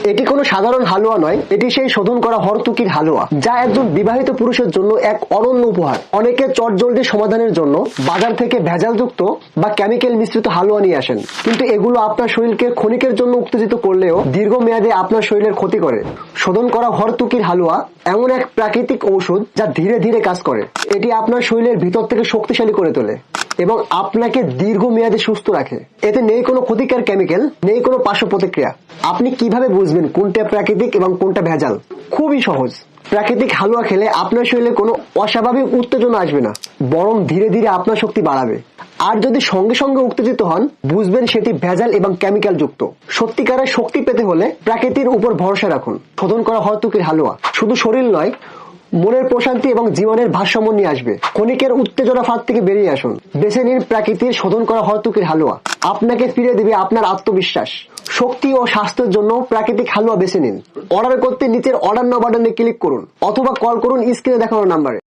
এটি কোনো সাধারণ হালুয়া নয়, এটি সেই শোধন করা হরতুকির হালুয়া, যা একজন বিবাহিত পুরুষের জন্য এক অনন্য উপহার। অনেকে চটজলদি সমাধানের জন্য বাজার থেকে ভেজালযুক্ত বা কেমিক্যাল মিশ্রিত হালুয়া নিয়ে আসেন, কিন্তু এগুলো আপনার শরীরকে ক্ষণিকের জন্য উত্তেজিত করলেও দীর্ঘমেয়াদে আপনার শরীরের ক্ষতি করে। শোধন করা হরতুকির হালুয়া এমন এক প্রাকৃতিক ঔষধ যা ধীরে ধীরে কাজ করে। এটি আপনার শরীরের ভিতর থেকে শক্তিশালী করে তোলে এবং আপনাকে দীর্ঘমেয়াদে সুস্থ রাখে। এতে নেই কোনো ক্ষতিকর কেমিক্যাল, নেই কোনো পার্শ্ব প্রতিক্রিয়া। আপনি কিভাবে বুঝবেন কোনটা প্রাকৃতিক এবং কোনটা ভেজাল? খুবই সহজ। প্রাকৃতিক হালুয়া খেলে আপনার শরীরে কোনো অস্বাভাবিক উত্তেজনা আসবে না, বরং ধীরে ধীরে আপনার শক্তি বাড়াবে। আর যদি সঙ্গে সঙ্গে উত্তেজিত হন, বুঝবেন সেটি ভেজাল এবং কেমিক্যাল যুক্ত। সত্যিকারের শক্তি পেতে হলে প্রাকৃতির উপর ভরসা রাখুন। শোধন করা হরতুকির হালুয়া শুধু শরীর নয়, মনের প্রশান্তি এবং জীবনের ভারসাম্য নিয়ে আসবে। ক্ষণিকের উত্তেজনা ফাঁদ থেকে বেরিয়ে আসুন। বেছে নিন প্রাকৃতির শোধন করা হরতুকির হালুয়া। আপনাকে ফিরে দিবে আপনার আত্মবিশ্বাস। শক্তি ও স্বাস্থ্যের জন্য প্রাকৃতিক হালুয়া বেছে নিন। অর্ডার করতে নিচের অর্ডার নাও বাটনে ক্লিক করুন অথবা কল করুন স্ক্রিনে দেখানো নাম্বারে।